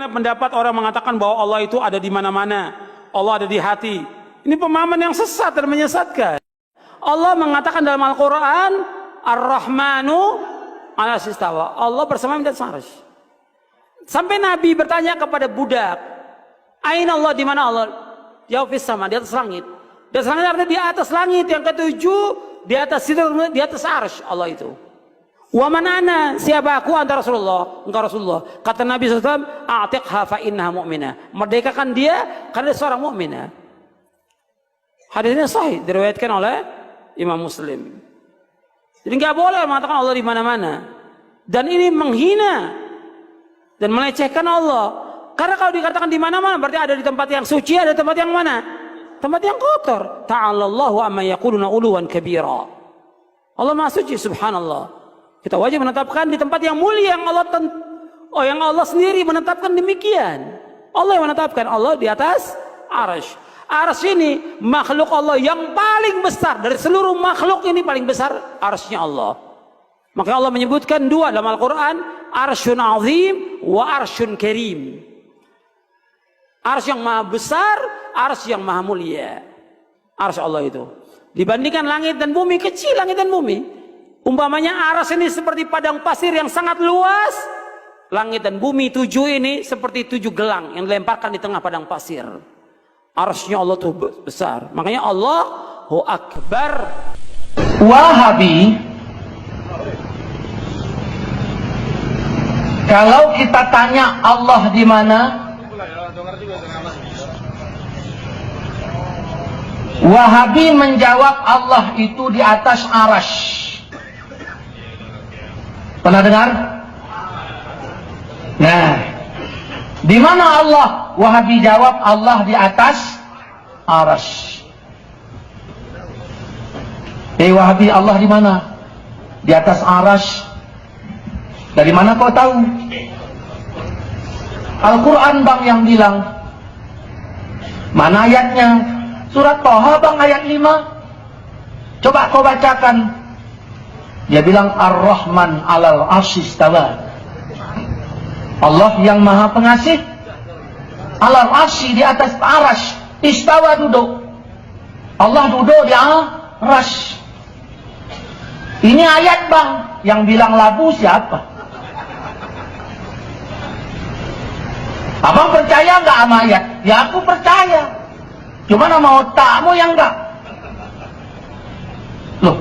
Pendapat orang mengatakan bahwa Allah itu ada di mana-mana, Allah ada di hati. Ini pemahaman yang sesat dan menyesatkan. Allah mengatakan dalam Al-Quran, Ar-Rahmanu ala istawa. Allah bersama di atas arsy. Sampai Nabi bertanya kepada budak, Aina Allah, di mana Allah? Jawab fis sama, di atas langit. Di atas langit artinya di atas langit yang ketujuh, di atas situ, di atas arsy Allah itu. Wa manana, siapa aku? Anta Rasulullah, engkau Rasulullah. Kata Nabi SAW, a'tiqha fa innaha mu'minah. Merdekakan dia karena dia seorang mukminah. Hadis ini sahih, diriwayatkan oleh Imam Muslim. Jadi nggak boleh mengatakan Allah di mana-mana. Dan ini menghina dan melecehkan Allah. Karena kalau dikatakan di mana-mana berarti ada di tempat yang suci, ada tempat yang mana? Tempat yang kotor. Ta'alallahu amma yaquluna uluwan kabira. Allah Maha Suci, subhanallah. Kita wajib menetapkan di tempat yang mulia yang yang Allah sendiri menetapkan demikian. Allah yang menetapkan, Allah di atas arsy. Arsy ini makhluk Allah yang paling besar dari seluruh makhluk ini, paling besar arsy-nya Allah. Maka Allah menyebutkan dua dalam Al-Quran, arsyun azim wa arsyun karim. Arsy yang maha besar, arsy yang maha mulia. Arsy Allah itu dibandingkan langit dan bumi, kecil langit dan bumi. Umpamanya arsy ini seperti padang pasir yang sangat luas, langit dan bumi tujuh ini seperti tujuh gelang yang dilemparkan di tengah padang pasir. Arsy-nya Allah itu besar. Makanya Allahu Akbar. Wahabi, kalau kita tanya Allah di mana, Wahabi menjawab Allah itu di atas arsy. Pernah dengar? Nah, di mana Allah? Wahabi jawab Allah di atas arsy. Wahabi, Allah di mana? Di atas arsy. Dari mana kau tahu? Al-Quran bang yang bilang. Mana ayatnya? Surat Thaha bang ayat 5. Coba kau bacakan. Dia bilang Ar-Rahman alal arsy istawa. Allah yang maha pengasih alal arsy, di atas arsy, istawa duduk. Allah duduk di arsy. Ini ayat bang, yang bilang labu siapa? Abang percaya nggak sama ayat? Ya aku percaya. Cuma nama otakmu yang enggak. Loh,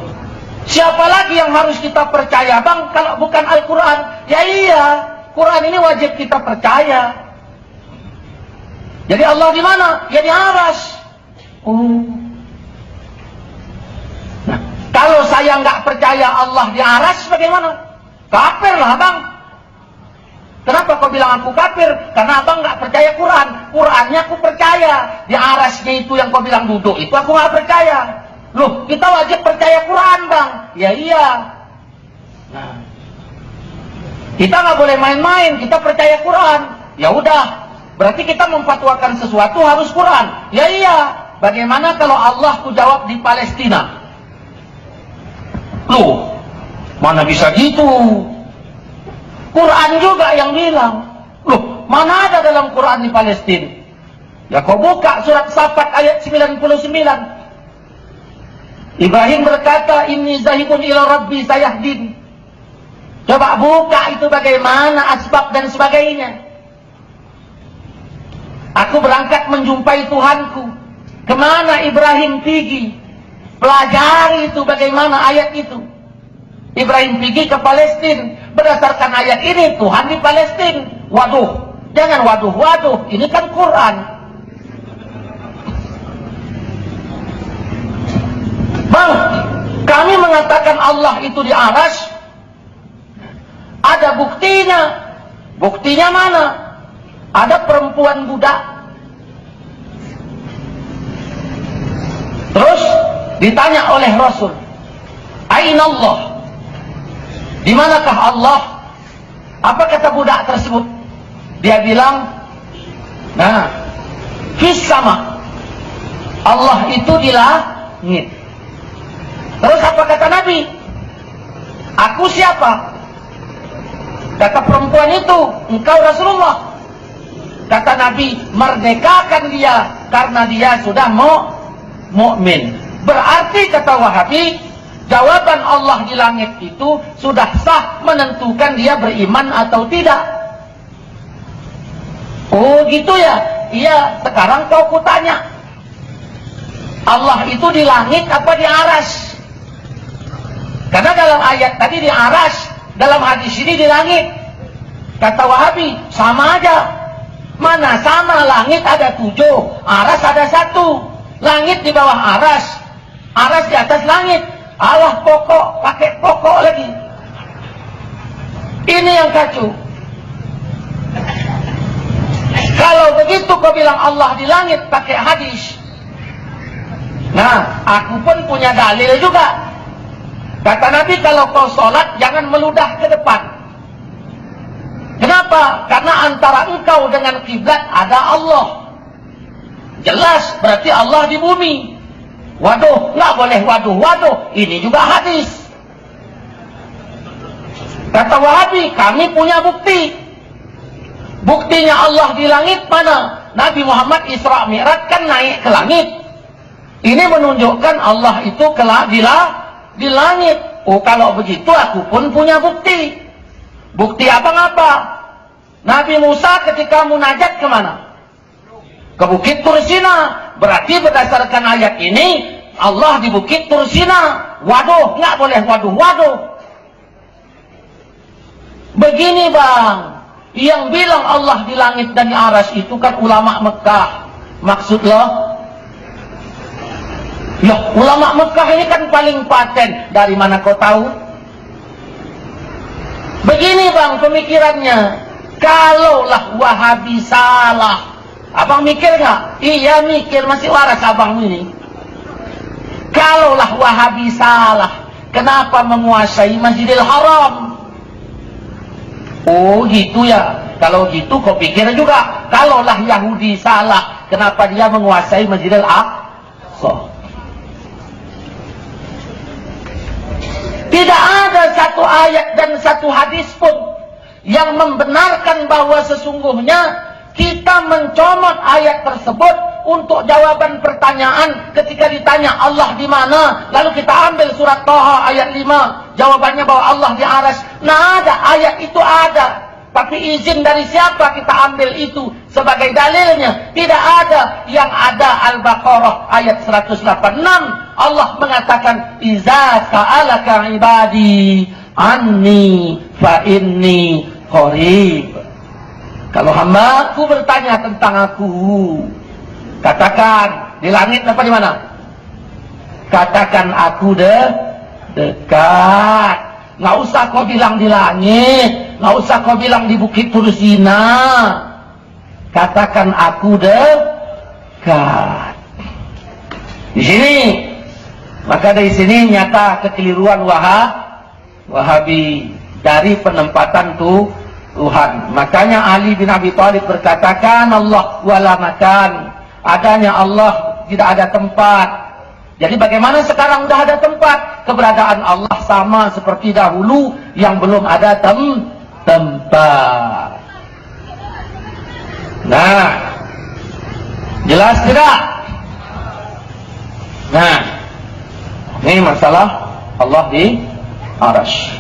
siapa lagi yang harus kita percaya bang kalau bukan Al-Quran? Ya iya, Quran ini wajib kita percaya. Jadi Allah di mana? Ya di arsy. Nah, kalau saya nggak percaya Allah di arsy bagaimana? Kafir lah bang. Kenapa kau bilang aku kafir? Karena abang nggak percaya Quran. Qurannya aku percaya. Di arsy itu yang kau bilang duduk itu aku nggak percaya. Loh, kita wajib percaya Quran bang. Ya iya. Nah, kita nggak boleh main-main. Kita percaya Quran. Ya udah. Berarti kita memfatwakan sesuatu harus Quran. Ya iya. Bagaimana kalau Allah ku jawab di Palestina? Loh, mana bisa gitu? Quran juga yang bilang. Loh, mana ada dalam Quran di Palestina? Ya kau buka surat Safat ayat 99. Ibrahim berkata, Inni zahibun ila rabbi sayahdin. Coba buka itu bagaimana asbab dan sebagainya. Aku berangkat menjumpai Tuhanku. Kemana Ibrahim pergi? Pelajari itu bagaimana ayat itu. Ibrahim pergi ke Palestina. Berdasarkan ayat ini Tuhan di Palestina. Waduh, jangan waduh, ini kan Quran. Bang, kami mengatakan Allah itu di arsy. Ada buktinya. Buktinya mana? Ada perempuan budak. Terus ditanya oleh Rasul, Aina Allah? Di manakah Allah? Apa kata budak tersebut? Dia bilang, nah, fis sama. Allah itu di langit. Terus apa kata Nabi? Aku siapa? Kata perempuan itu, engkau Rasulullah. Nabi merdekakan dia karena dia sudah mukmin. Berarti kata Wahabi, jawaban Allah di langit itu sudah sah menentukan dia beriman atau tidak. Oh gitu ya? Iya, sekarang kau kutanya, Allah itu di langit apa di aras? Karena dalam ayat tadi di aras, dalam hadis ini di langit. Kata Wahabi, sama aja. Mana sama, langit ada 7, aras ada 1. Langit di bawah aras, aras di atas langit. Allah pokok, pakai pokok lagi. Ini yang kacau. Kalau begitu kau bilang Allah di langit pakai hadis. Nah, aku pun punya dalil juga. Kata Nabi, kalau kau sholat jangan meludah ke depan. Kenapa? Karena antara engkau dengan kiblat ada Allah. Jelas, berarti Allah di bumi. Waduh, nggak boleh waduh. Ini juga hadis. Kata Wahabi, kami punya bukti. Buktinya Allah di langit mana? Nabi Muhammad Isra Mi'raj kan naik ke langit. Ini menunjukkan Allah itu di langit. Oh, kalau begitu aku pun punya bukti. Bukti apa? Nabi Musa ketika munajat kemana? Ke Bukit Tursina. Berarti berdasarkan ayat ini Allah di Bukit Tursina. Waduh, nggak boleh waduh. Begini bang, yang bilang Allah di langit dan di aras itu kan ulama Mekah. Maksud lo? Ya, ulama Mekah ini kan paling paten. Dari mana kau tahu? Begini bang pemikirannya, kalaulah Wahabi salah, abang mikir nggak? Iya mikir, masih waras abang ini. Kalaulah Wahabi salah, kenapa menguasai Masjidil Haram? Oh gitu ya. Kalau gitu kau pikir juga, kalaulah Yahudi salah, kenapa dia menguasai Masjidil Aqsa? Tidak ada satu ayat dan satu hadis pun yang membenarkan bahwa sesungguhnya kita mencomot ayat tersebut untuk jawaban pertanyaan ketika ditanya Allah di mana, lalu kita ambil surat Thaha ayat 5, jawabannya bahwa Allah di aras. Nah, ada ayat itu ada, tapi izin dari siapa kita ambil itu sebagai dalilnya? Tidak ada. Yang ada Al-Baqarah ayat 186, Allah mengatakan iza sa'alaka ibadi anni fa inni qarib. Kalau hamba-Ku bertanya tentang Aku, katakan di langit apa di mana? Katakan Aku dekat. Nggak usah kau bilang di langit, nggak usah kau bilang di Bukit Tursina. Katakan Aku dekat. Di sini, maka dari sini nyata kekeliruan Wahabi dari penempatan Tuhan. Makanya Ali bin Abi Thalib berkatakan Allah wala makan. Adanya Allah, tidak ada tempat. Jadi bagaimana sekarang sudah ada tempat? Keberadaan Allah sama seperti dahulu yang belum ada tempat. Nah, jelas tidak? Nah, ini masalah Allah di arsy.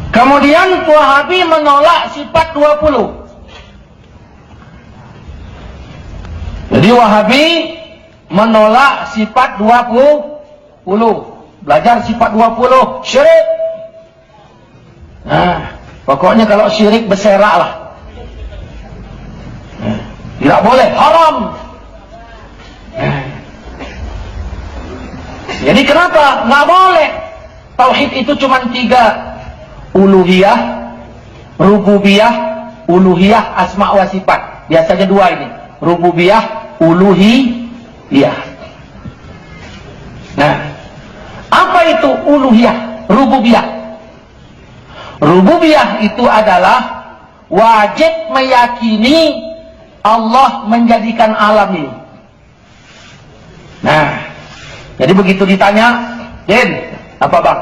Kemudian Wahabi menolak sifat 20. Jadi Wahabi menolak sifat 20. Belajar sifat 20 syirik. Nah, pokoknya kalau syirik berserak lah. Tidak boleh, haram. Jadi kenapa? Nggak boleh. Tauhid itu cuma 3. Uluhiyah, rububiyah, uluhiyah, asma wa sifat. Biasanya 2 ini. Rububiyah, uluhiyah. Nah, apa itu uluhiyah, rububiyah? Rububiyah itu adalah wajib meyakini Allah menjadikan alam ini. Nah, jadi begitu ditanya, Din, apa bang?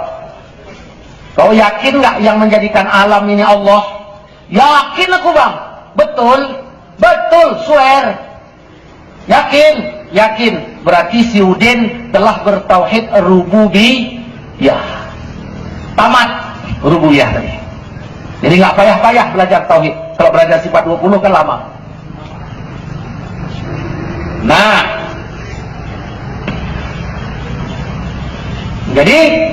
Kau yakin nggak yang menjadikan alam ini Allah? Yakin aku bang. Betul. Betul, swear. Yakin? Yakin. Berarti si Udin telah bertauhid rububiyah. Tamat rububiyah tadi. Jadi nggak payah-payah belajar tauhid. Kalau belajar sifat 20 kan lama. Nah, jadi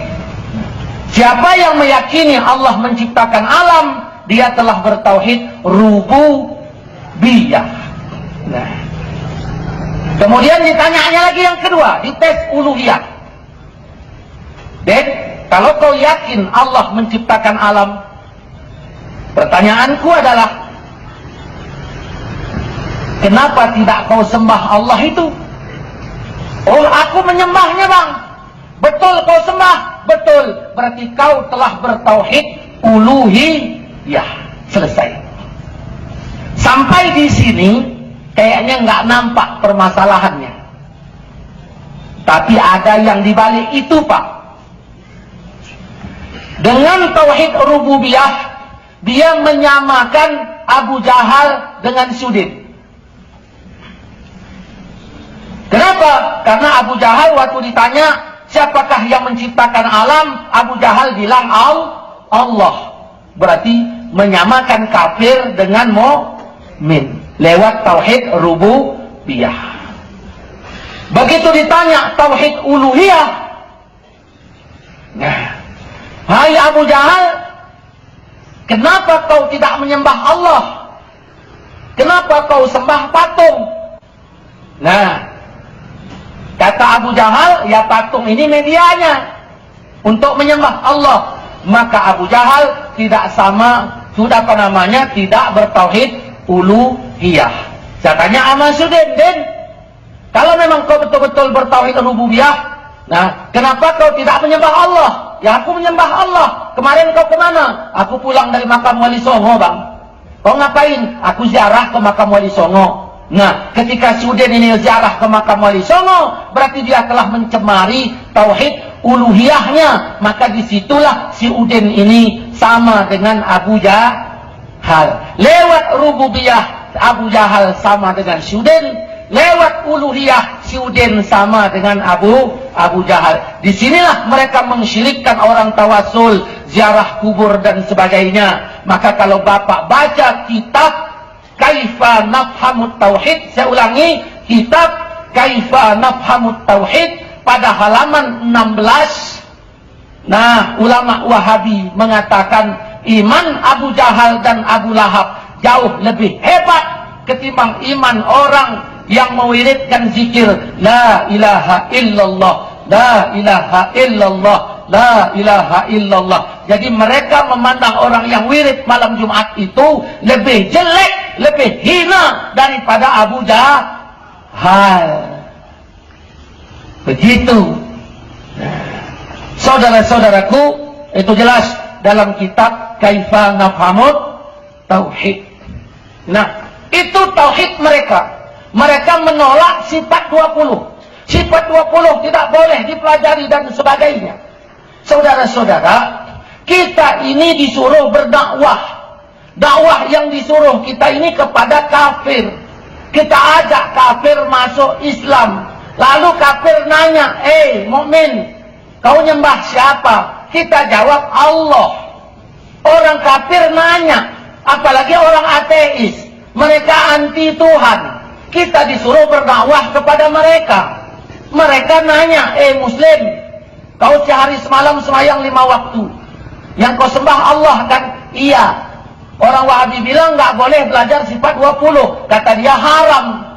siapa yang meyakini Allah menciptakan alam, dia telah bertauhid rububiyah. Nah, kemudian ditanyanya lagi yang kedua, dites uluhiyah. Dan kalau kau yakin Allah menciptakan alam, pertanyaanku adalah, kenapa tidak kau sembah Allah itu? Oh, aku menyembahnya, Bang. Betul kau sembah? Betul. Berarti kau telah bertauhid uluhiyah. Selesai. Sampai di sini kayaknya nggak nampak permasalahannya. Tapi ada yang dibalik itu, Pak. Dengan tauhid rububiyah, dia menyamakan Abu Jahal dengan Sudin. Kenapa? Karena Abu Jahal waktu ditanya, siapakah yang menciptakan alam? Abu Jahal bilang Allah. Berarti menyamakan kafir dengan mukmin lewat tauhid rububiyah. Begitu ditanya tauhid uluhiyah, nah, hai Abu Jahal, kenapa kau tidak menyembah Allah? Kenapa kau sembah patung? Nah, kata Abu Jahal, ya patung ini medianya untuk menyembah Allah. Maka Abu Jahal tidak tidak bertauhid uluhiyah. Saya tanya sama Sudin, Din, kalau memang kau betul-betul bertauhid rububiyah, nah, kenapa kau tidak menyembah Allah? Ya, aku menyembah Allah. Kemarin kau kemana? Aku pulang dari makam Wali Songo, Bang. Kau ngapain? Aku ziarah ke makam Wali Songo. Nah, ketika Sudin ini ziarah ke makam Wali Songo, berarti dia telah mencemari tauhid uluhiyahnya. Maka disitulah si Udin ini sama dengan Abu Jahal. Lewat rububiyah, Abu Jahal sama dengan Sudin. Lewat uluhiyah, si Udin sama dengan Abu Jahal. Disinilah mereka mensyirikkan orang tawasul, ziarah kubur dan sebagainya. Maka kalau Bapak baca kitab Kaifa Nafhamut Tauhid, saya ulangi, kitab Kaifa Nafhamut Tauhid pada halaman 16. Nah, ulama Wahabi mengatakan iman Abu Jahal dan Abu Lahab jauh lebih hebat ketimbang iman orang yang mewiridkan zikir la ilaha illallah, la ilaha illallah, la ilaha illallah. Jadi mereka memandang orang yang wirid malam Jumat itu lebih jelek, lebih hina daripada Abu Jahal. Begitu. Saudara-saudaraku, itu jelas dalam kitab Kaifa Nafhamut Tauhid. Nah, itu tauhid mereka. Mereka menolak sifat 20. Sifat 20 tidak boleh dipelajari dan sebagainya. Saudara-saudara, kita ini disuruh berdakwah. Dakwah yang disuruh kita ini kepada kafir. Kita ajak kafir masuk Islam. Lalu kafir nanya, mukmin, kau nyembah siapa? Kita jawab Allah. Orang kafir nanya, apalagi orang ateis, mereka anti Tuhan. Kita disuruh berdakwah kepada mereka. Mereka nanya, Muslim, kau sehari semalam sembahyang 5 waktu. Yang kau sembah Allah kan? Iya. Orang Wahabi bilang nggak boleh belajar sifat 20. Kata dia haram.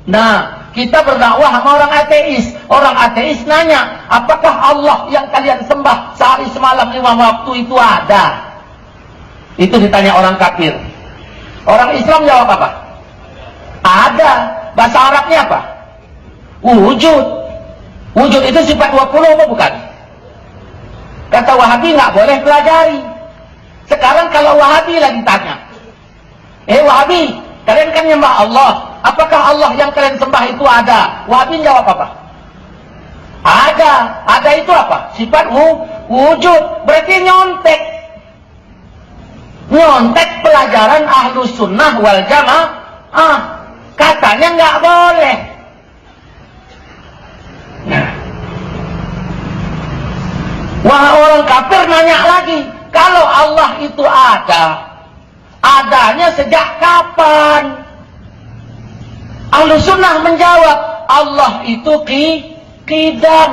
Nah, kita berdakwah sama orang ateis. Orang ateis nanya, apakah Allah yang kalian sembah sehari semalam 5 waktu itu ada? Itu ditanya orang kafir. Orang Islam jawab apa? Ada. Bahasa Arabnya apa? Wujud. Wujud itu sifat 20 apa bukan? Kata Wahabi nggak boleh pelajari. Sekarang kalau Wahabi lagi tanya, Wahabi, kalian kan nyembah Allah, apakah Allah yang kalian sembah itu ada? Wahabi jawab apa? Ada. Ada itu apa? Sifat wujud. Berarti nyontek. Nyontek pelajaran Ahlus Sunnah wal Katanya nggak boleh. Nah, wah, orang kafir nanya lagi, kalau Allah itu adanya sejak kapan? Ahlussunnah menjawab, Allah itu qidam,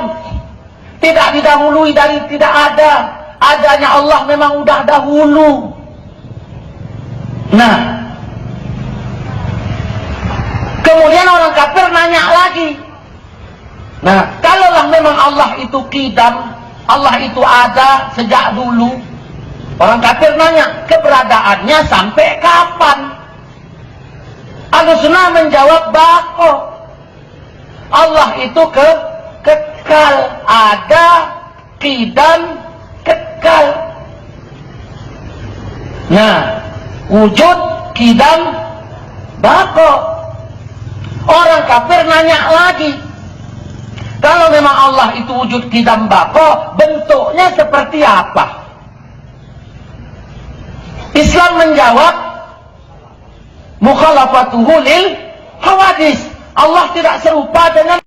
tidak didahului dari tidak ada. Adanya Allah memang udah dahulu. Nah, kemudian orang kafir nanya lagi, nah, kalaulah memang Allah itu qidam, Allah itu ada sejak dulu, orang kafir nanya, keberadaannya sampai kapan? Ahlussunnah menjawab, bako. Allah itu kekal, ada, qidam, kekal. Nah, wujud, qidam, bako. Orang kafir nanya lagi, kalau memang Allah itu wujud, qidam, bako, bentuknya seperti apa? Islam menjawab, mukhalafatuhu lil hawadis. Allah tidak serupa dengan